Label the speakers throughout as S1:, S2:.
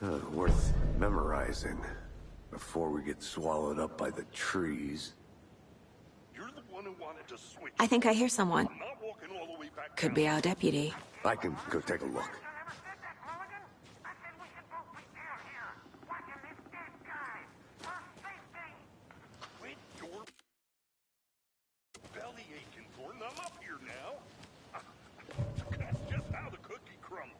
S1: Worth memorizing before we get swallowed up by the trees.
S2: You're the one who wanted to switch.
S3: I think I hear someone.
S2: I'm not walking all the way back
S3: Could
S2: down.
S3: be our deputy.
S1: I can go take a look.
S2: Quit your belly aching, Thornton. I'm up here now. That's just how the cookie crumbles.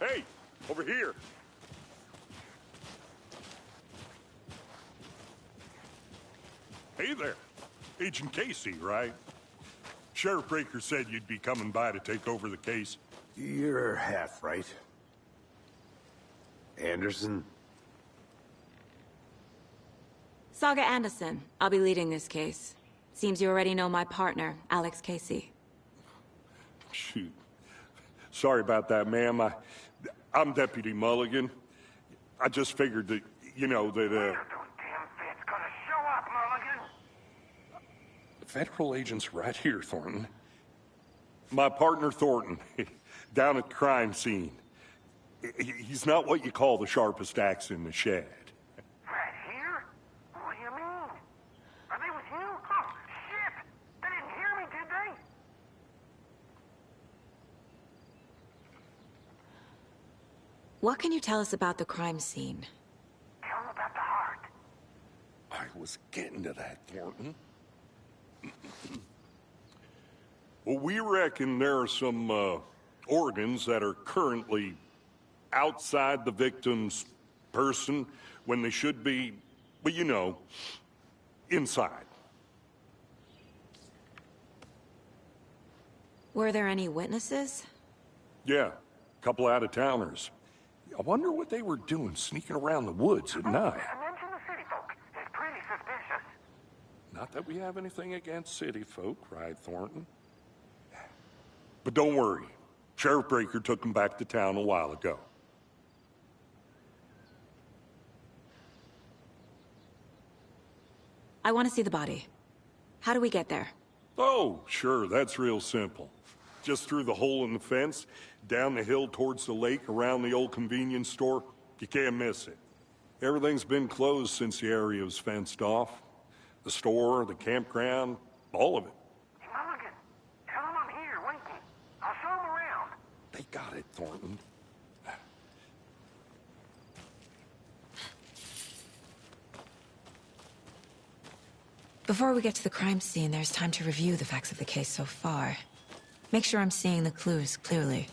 S2: Hey, over here. Hey there. Agent Casey, right? Sheriff Breaker said you'd be coming by to take over the case.
S1: You're half right. Anderson?
S3: Saga Anderson. I'll be leading this case. Seems you already know my partner, Alex Casey.
S2: Shoot. Sorry about that, ma'am. I'm Deputy Mulligan. I just figured that, you know, that,
S4: Damn fit's gonna show up, Mulligan.
S2: Federal agent's right here, Thornton. My partner, Thornton, down at the crime scene. He's not what you call the sharpest axe in the shed.
S4: Right here? What do you mean? Are they with you? Oh, shit! They didn't hear me, did they?
S3: What can you tell us about the crime scene?
S4: Tell them about the heart.
S2: I was getting to that, Thornton. Well, we reckon there are some organs that are currently outside the victim's person when they should be, well, you know, inside.
S3: Were there any witnesses?
S2: Yeah, a couple out-of-towners. I wonder what they were doing sneaking around the woods at night.
S4: Mention the city folk. It's pretty suspicious.
S2: Not that we have anything against city folk, right, Thornton? But don't worry. Sheriff Breaker took them back to town a while ago.
S3: I want to see the body. How do we get there?
S2: Oh, sure, that's real simple. Just through the hole in the fence, down the hill towards the lake, around the old convenience store. You can't miss it. Everything's been closed since the area was fenced off. The store, the campground, all of it.
S4: Hey, Mulligan, tell them I'm here, waiting. I'll show them around.
S2: They got it, Thornton.
S3: Before we get to the crime scene, there's time to review the facts of the case so far. Make sure I'm seeing the clues clearly.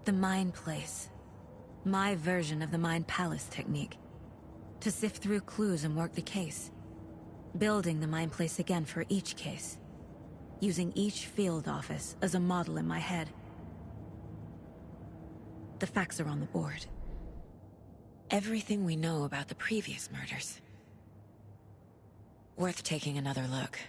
S3: The Mind Place. My version of the Mind Palace technique. To sift through clues and work the case. Building the Mind Place again for each case. Using each field office as a model in my head. The facts are on the board. Everything we know about the previous murders. Worth taking another look.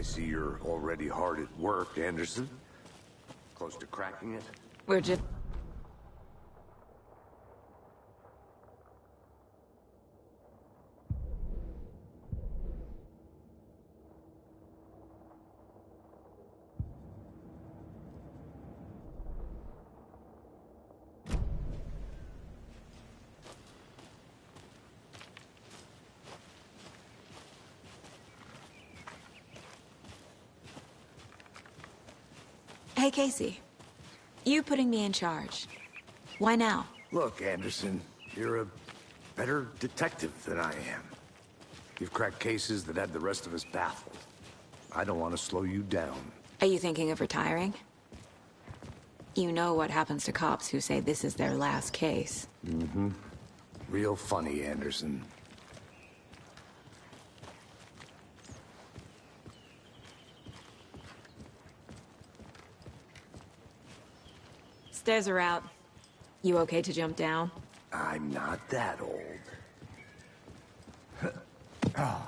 S1: I see you're already hard at work, Anderson. Close to cracking it?
S3: We're just... Hey, Casey. You putting me in charge. Why now?
S1: Look, Anderson, you're a better detective than I am. You've cracked cases that had the rest of us baffled. I don't want to slow you down.
S3: Are you thinking of retiring? You know what happens to cops who say this is their last case.
S1: Mm-hmm. Real funny, Anderson.
S3: Stairs are out. You okay to jump down?
S1: I'm not that old. Oh.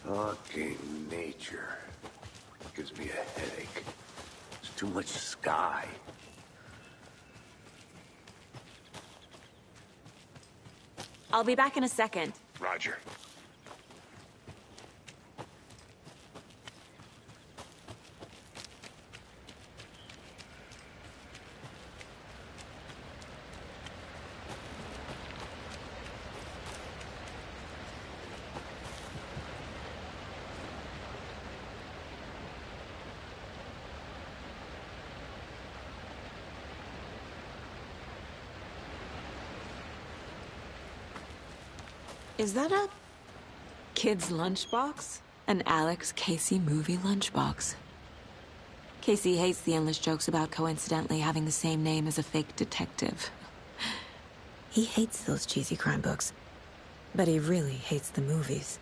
S1: Fucking nature. Gives me a headache. There's too much sky.
S3: I'll be back in a second.
S1: Roger.
S3: Is that a kid's lunchbox? An Alex Casey movie lunchbox. Casey hates the endless jokes about coincidentally having the same name as a fake detective. He hates those cheesy crime books, but he really hates the movies.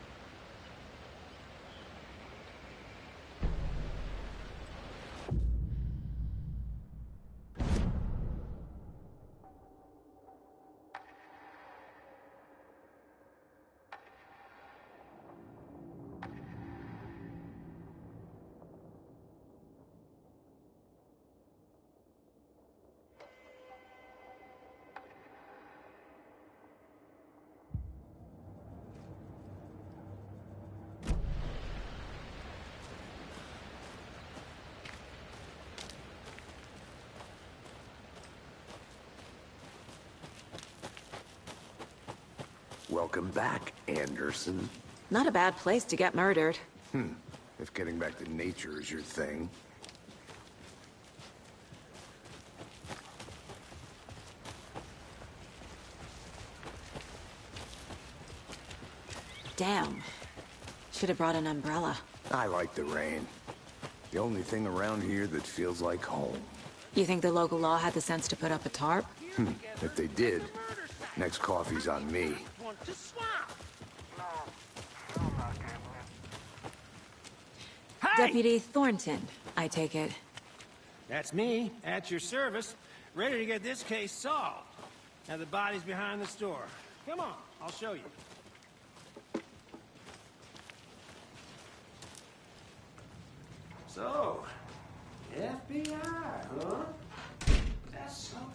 S1: Welcome back, Anderson.
S3: Not a bad place to get murdered.
S1: If getting back to nature is your thing.
S3: Damn. Should have brought an umbrella.
S1: I like the rain. The only thing around here that feels like home.
S3: You think the local law had the sense to put up a tarp?
S1: If they did, next coffee's on me.
S3: Deputy Thornton, I take it.
S5: That's me, at your service, ready to get this case solved. Now the body's behind the store. Come on, I'll show you. So, FBI, huh? That's so cool.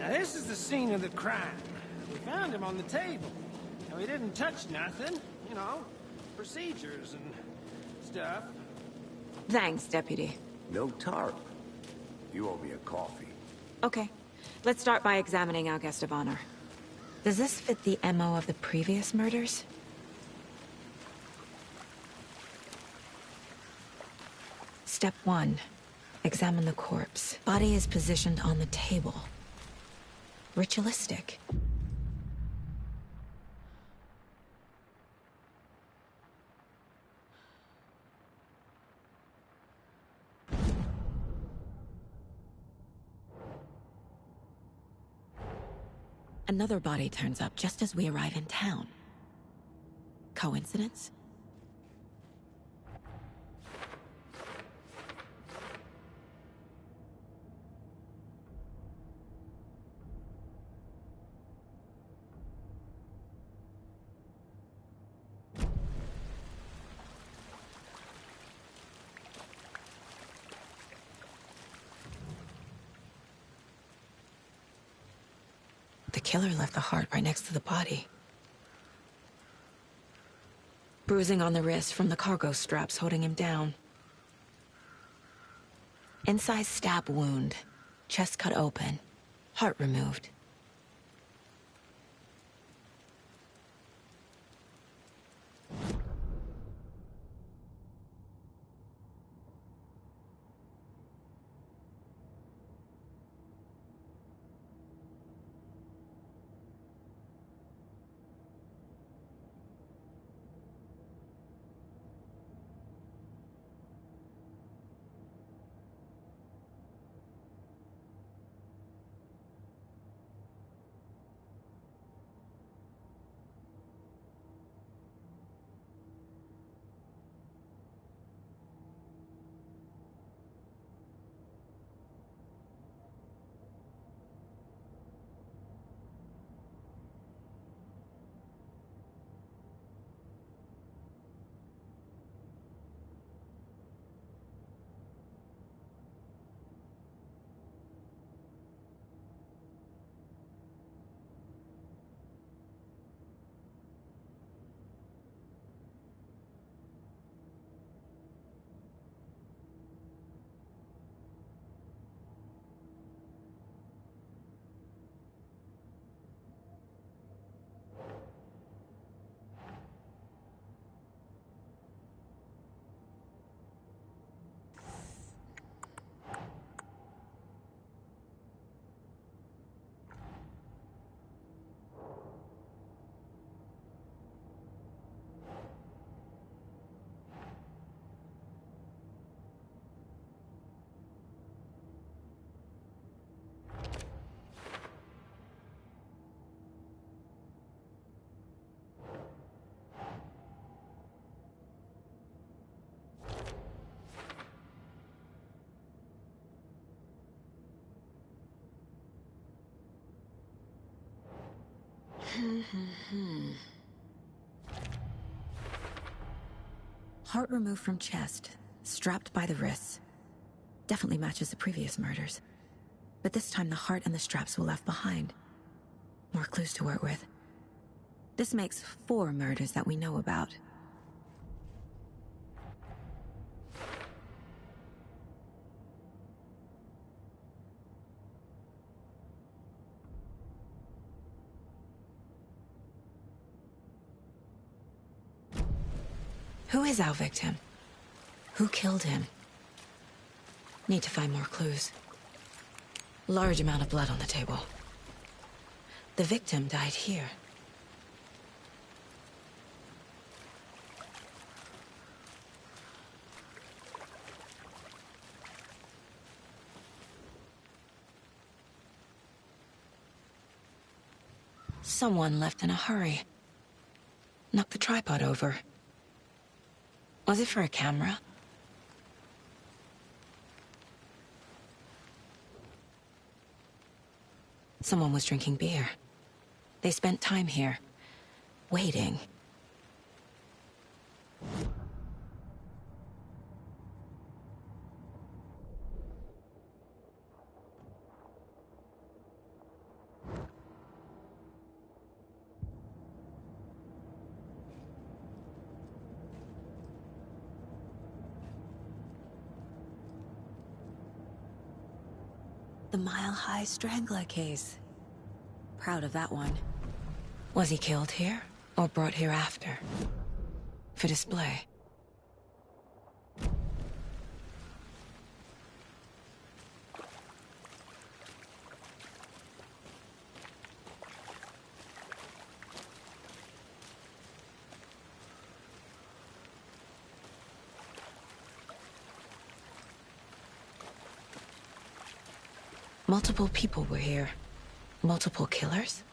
S5: Now, this is the scene of the crime. We found him on the table. And we didn't touch nothing. You know, procedures and stuff.
S3: Thanks, Deputy.
S1: No tarp. You owe me a coffee.
S3: Okay. Let's start by examining our guest of honor. Does this fit the MO of the previous murders? Step 1. Examine the corpse. Body is positioned on the table. Ritualistic. Another body turns up just as we arrive in town. Coincidence? The killer left the heart right next to the body. Bruising on the wrist from the cargo straps holding him down. Inside stab wound. Chest cut open. Heart removed. Heart removed from chest, strapped by the wrists. Definitely matches the previous murders. But this time the heart and the straps were left behind. More clues to work with. This makes 4 murders that we know about. Who is our victim? Who killed him? Need to find more clues. Large amount of blood on the table. The victim died here. Someone left in a hurry. Knocked the tripod over. Was it for a camera? Someone was drinking beer. They spent time here, waiting. The Mile High Strangler case. Proud of that one. Was he killed here, or brought here after? For display. Multiple people were here. Multiple killers?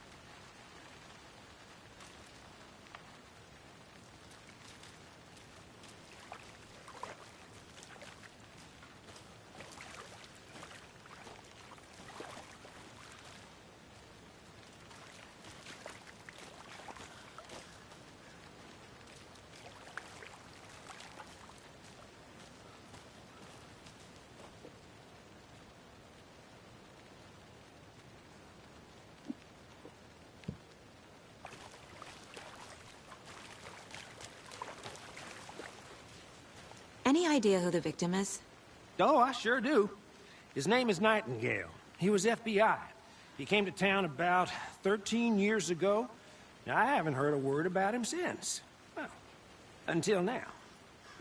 S3: Any idea who the victim is?
S5: Oh, I sure do. His name is Nightingale. He was FBI. He came to town about 13 years ago. Now, I haven't heard a word about him since. Well, until now.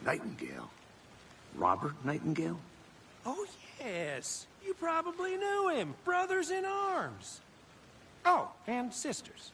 S1: Nightingale? Robert Nightingale?
S5: Oh, yes. You probably knew him. Brothers in arms. Oh, and sisters.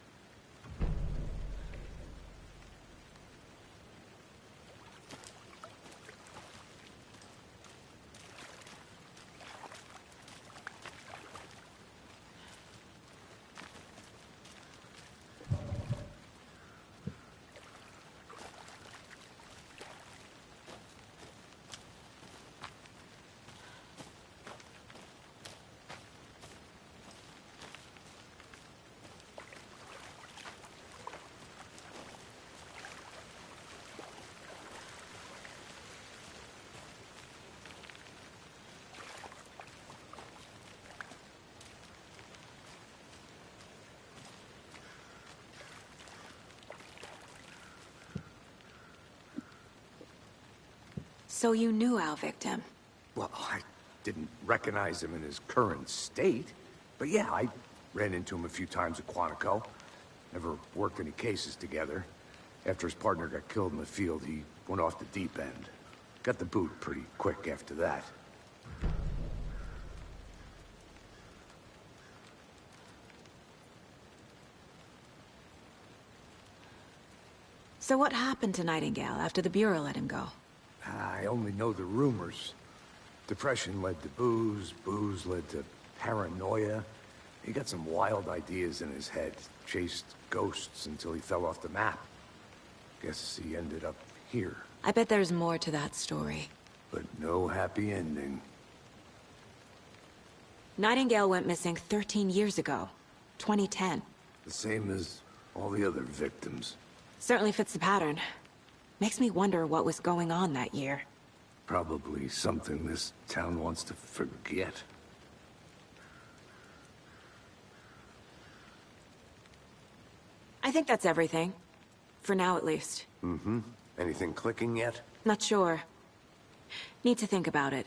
S3: So you knew our victim?
S1: Well, I didn't recognize him in his current state. But yeah, I ran into him a few times at Quantico. Never worked any cases together. After his partner got killed in the field, he went off the deep end. Got the boot pretty quick after that.
S3: So what happened to Nightingale after the Bureau let him go?
S1: I only know the rumors. Depression led to booze, booze led to paranoia. He got some wild ideas in his head, chased ghosts until he fell off the map. Guess he ended up here.
S3: I bet there's more to that story.
S1: But no happy ending.
S3: Nightingale went missing 13 years ago. 2010.
S1: The same as all the other victims.
S3: Certainly fits the pattern. Makes me wonder what was going on that year.
S1: Probably something this town wants to forget.
S3: I think that's everything. For now, at least.
S1: Mm-hmm. Anything clicking yet?
S3: Not sure. Need to think about it.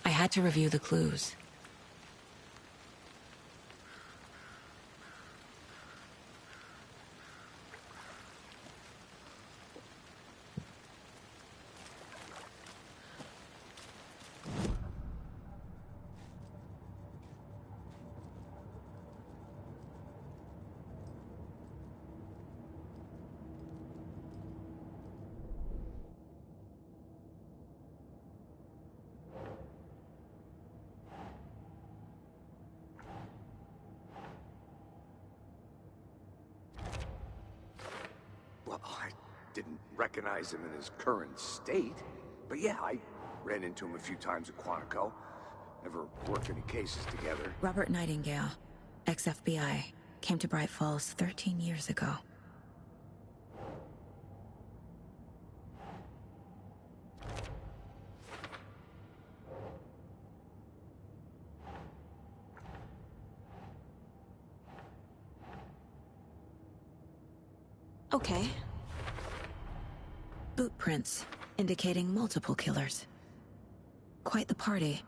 S3: I had to review the clues.
S1: Well, I didn't recognize him in his current state. But yeah, I ran into him a few times at Quantico. Never worked any cases together.
S3: Robert Nightingale, ex-FBI, came to Bright Falls 13 years ago. Okay. Boot prints, indicating multiple killers. Quite the party.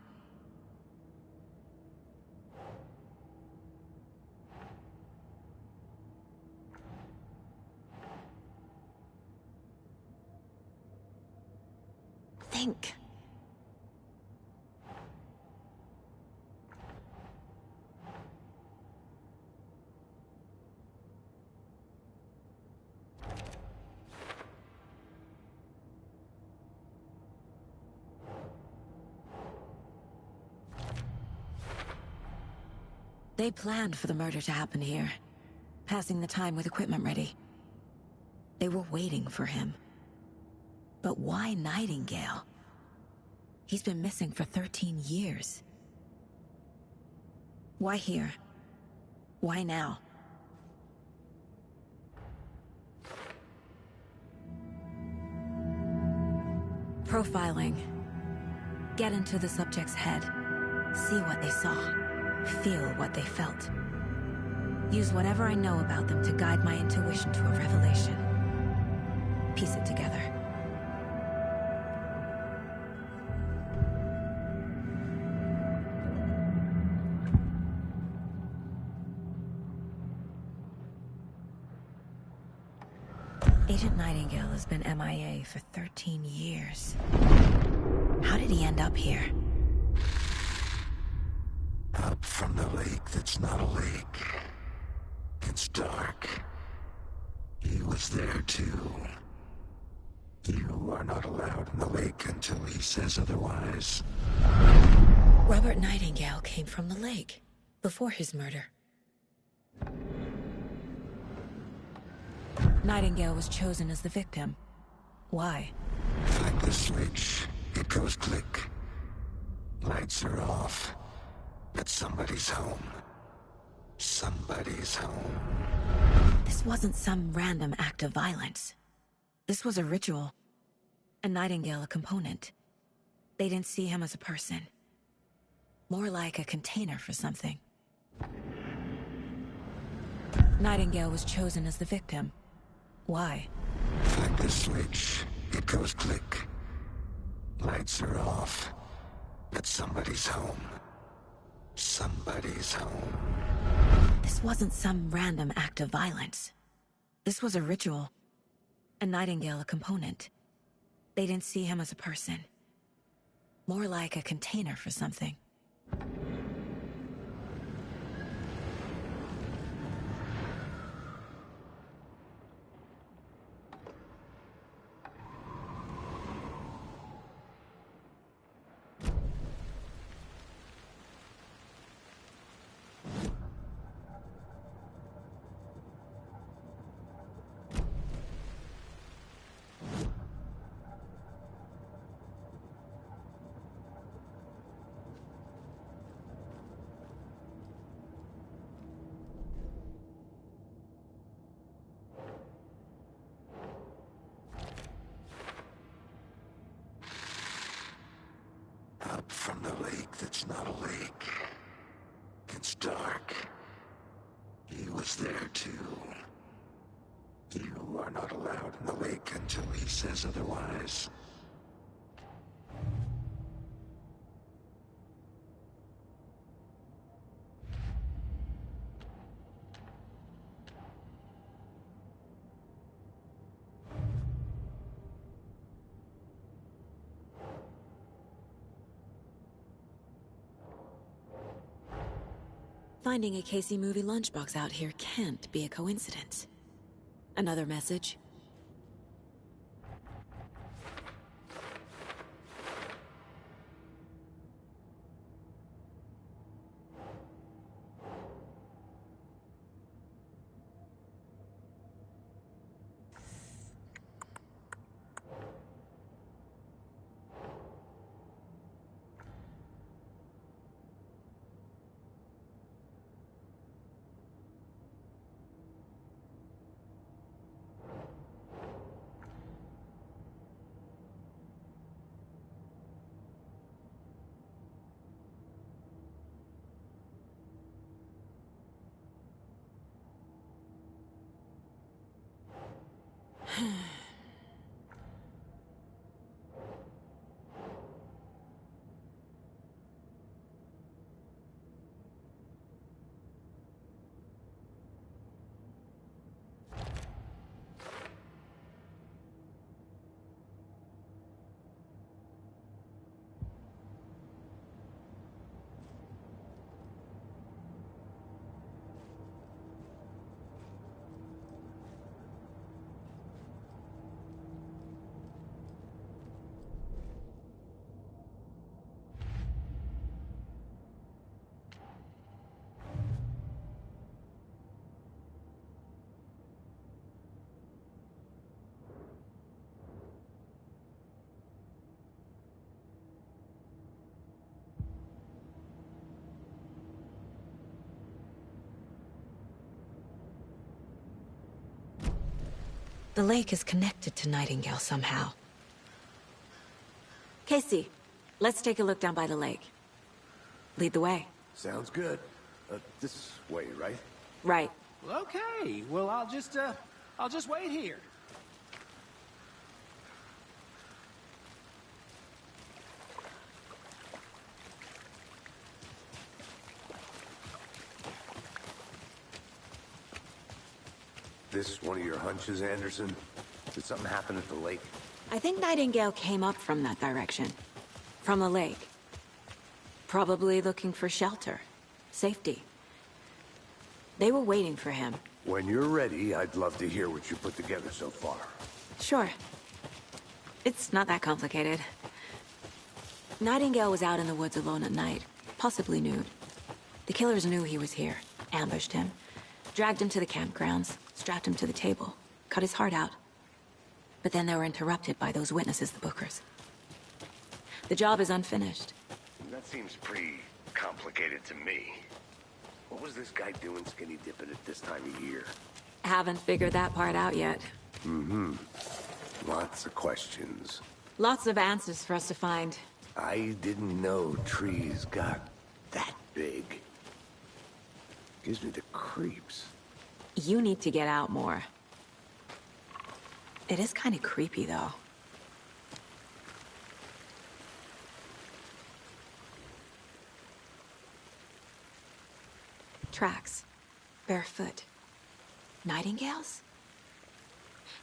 S3: Think. They planned for the murder to happen here, passing the time with equipment ready. They were waiting for him. But why Nightingale? He's been missing for 13 years. Why here? Why now? Profiling. Get into the subject's head. See what they saw. Feel what they felt. Use whatever I know about them to guide my intuition to a revelation. Piece it together. Agent Nightingale has been MIA for 13 years. How did he end up here?
S6: Up from the lake that's not a lake. It's dark. He was there too. You are not allowed in the lake until he says otherwise.
S3: Robert Nightingale came from the lake, before his murder. Nightingale was chosen as the victim. Why?
S6: Like the switch, it goes click. Lights are off. But somebody's home. Somebody's home.
S3: This wasn't some random act of violence. This was a ritual. And Nightingale a component. They didn't see him as a person. More like a container for something. Nightingale was chosen as the victim. Why?
S6: Like the switch, it goes click. Lights are off. But somebody's home. Somebody's home.
S3: This wasn't some random act of violence. This was a ritual. And Nightingale a component. They didn't see him as a person. More like a container for something.
S6: Up from the lake that's not a lake. It's dark. He was there too. You are not allowed in the lake until he says otherwise.
S3: Finding a Casey movie lunchbox out here can't be a coincidence. Another message? The lake is connected to Nightingale somehow. Casey, let's take a look down by the lake. Lead the way.
S1: Sounds good. This way, right?
S3: Right.
S5: Well, okay. Well, I'll just wait here.
S1: This one of your hunches, Anderson? Did something happen at the lake?
S3: I think Nightingale came up from that direction. From the lake. Probably looking for shelter. Safety. They were waiting for him.
S1: When you're ready, I'd love to hear what you put together so far.
S3: Sure. It's not that complicated. Nightingale was out in the woods alone at night, possibly nude. The killers knew he was here, ambushed him, dragged him to the campgrounds, strapped him to the table, cut his heart out. But then they were interrupted by those witnesses, the Bookers. The job is unfinished.
S1: That seems pretty complicated to me. What was this guy doing skinny dipping at this time of year?
S3: Haven't figured that part out yet.
S1: Lots of questions.
S3: Lots of answers for us to find.
S1: I didn't know trees got that big. Gives me the creeps.
S3: You need to get out more. It is kind of creepy, though. Tracks. Barefoot. Nightingales?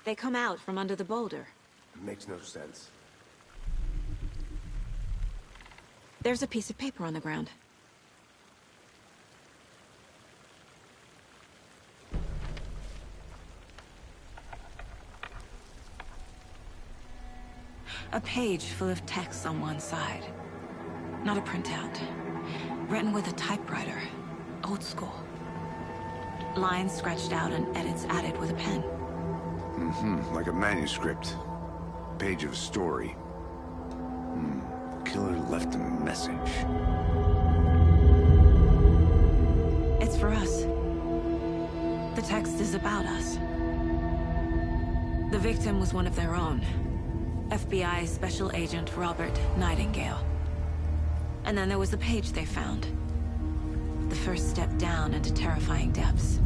S3: They come out from under the boulder.
S1: It makes no sense.
S3: There's a piece of paper on the ground. A page full of text on one side. Not a printout. Written with a typewriter. Old school. Lines scratched out and edits added with a pen.
S1: Like a manuscript. Page of a story. Killer left a message.
S3: It's for us. The text is about us. The victim was one of their own. FBI Special Agent Robert Nightingale. And then there was the page they found. The first step down into terrifying depths.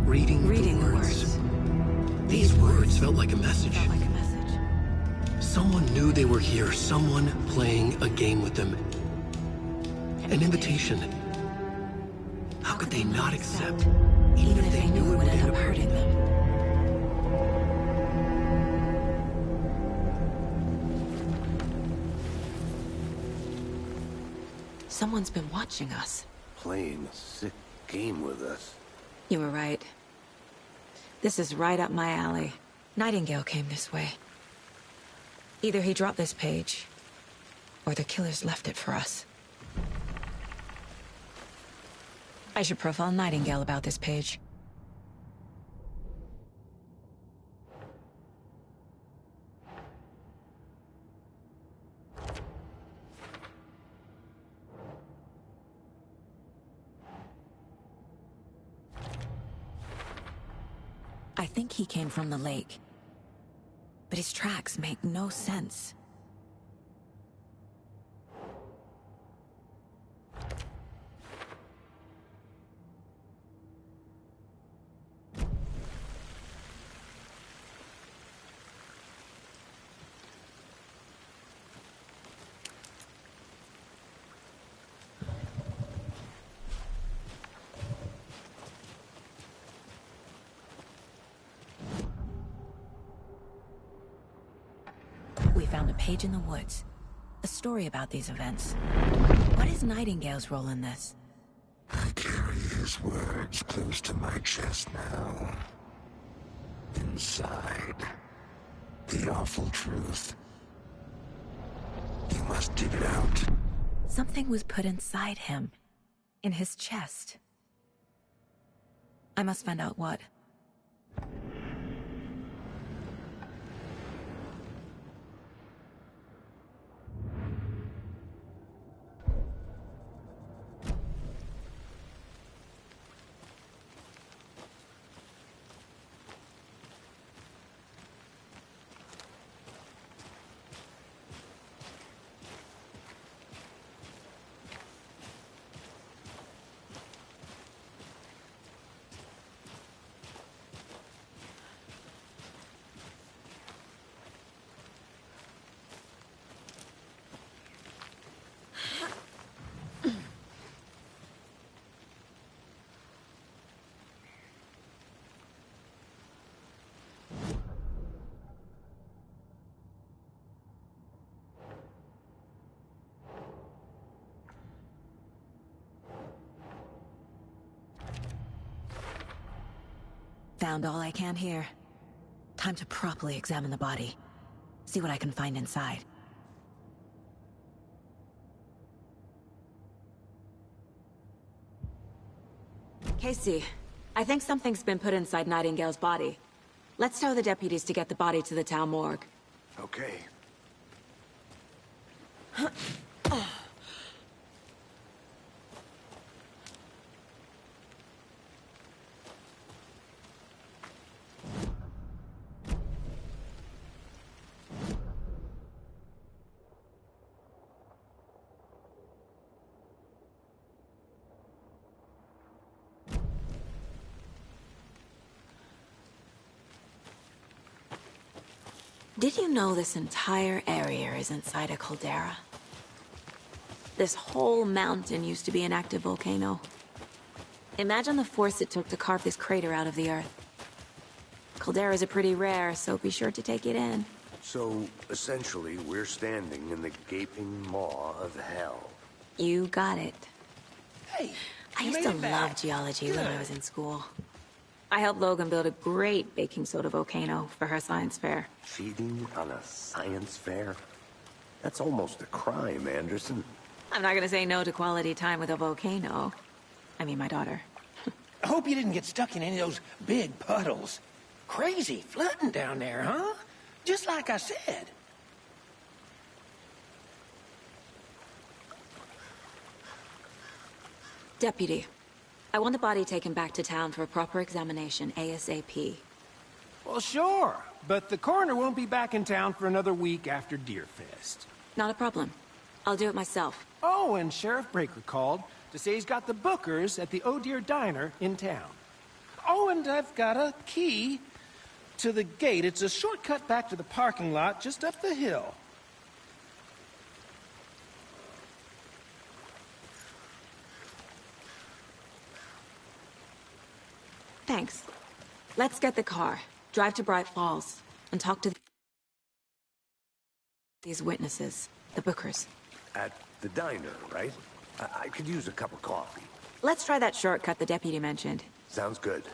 S7: Reading the words. These words felt like a message.
S3: Felt like a message.
S7: Someone knew they were here, someone playing a game with them. An invitation. How could they not accept, even if they knew it would end up hurting them?
S3: Someone's been watching us.
S1: Playing a sick game with us.
S3: You were right. This is right up my alley. Nightingale came this way. Either he dropped this page, or the killers left it for us. I should profile Nightingale about this page. I think he came from the lake. But his tracks make no sense. We found a page in the woods. A story about these events. What is Nightingale's role in this?
S6: I carry his words close to my chest now. Inside, the awful truth. You must dig it out.
S3: Something was put inside him. In his chest. I must find out what. Found all I can here. Time to properly examine the body. See what I can find inside. Casey, I think something's been put inside Nightingale's body. Let's tell the deputies to get the body to the town morgue.
S1: Okay.
S3: Did you know this entire area is inside a caldera? This whole mountain used to be an active volcano. Imagine the force it took to carve this crater out of the earth. Calderas are pretty rare, so be sure to take it in.
S1: So, essentially, we're standing in the gaping maw of hell.
S3: You got it.
S5: Hey,
S3: I
S5: you
S3: used
S5: made
S3: to
S5: it back.
S3: love geology when I
S5: Good.
S3: was in school. I helped Logan build a great baking soda volcano for her science fair.
S1: Cheating on a science fair? That's almost a crime, Anderson.
S3: I'm not gonna say no to quality time with a volcano. I mean, my daughter.
S5: I hope you didn't get stuck in any of those big puddles. Crazy flooding down there, huh? Just like I said.
S3: Deputy, I want the body taken back to town for a proper examination ASAP.
S5: Well, sure, but the coroner won't be back in town for another week after Deerfest.
S3: Not a problem. I'll do it myself.
S5: Oh, and Sheriff Breaker called to say he's got the bookers at the Oh Dear Diner in town. Oh, and I've got a key to the gate. It's a shortcut back to the parking lot just up the hill.
S3: Thanks. Let's get the car, drive to Bright Falls, and talk to these witnesses, the bookers.
S1: At the diner, right? I could use a cup of coffee.
S3: Let's try that shortcut the deputy mentioned.
S1: Sounds good.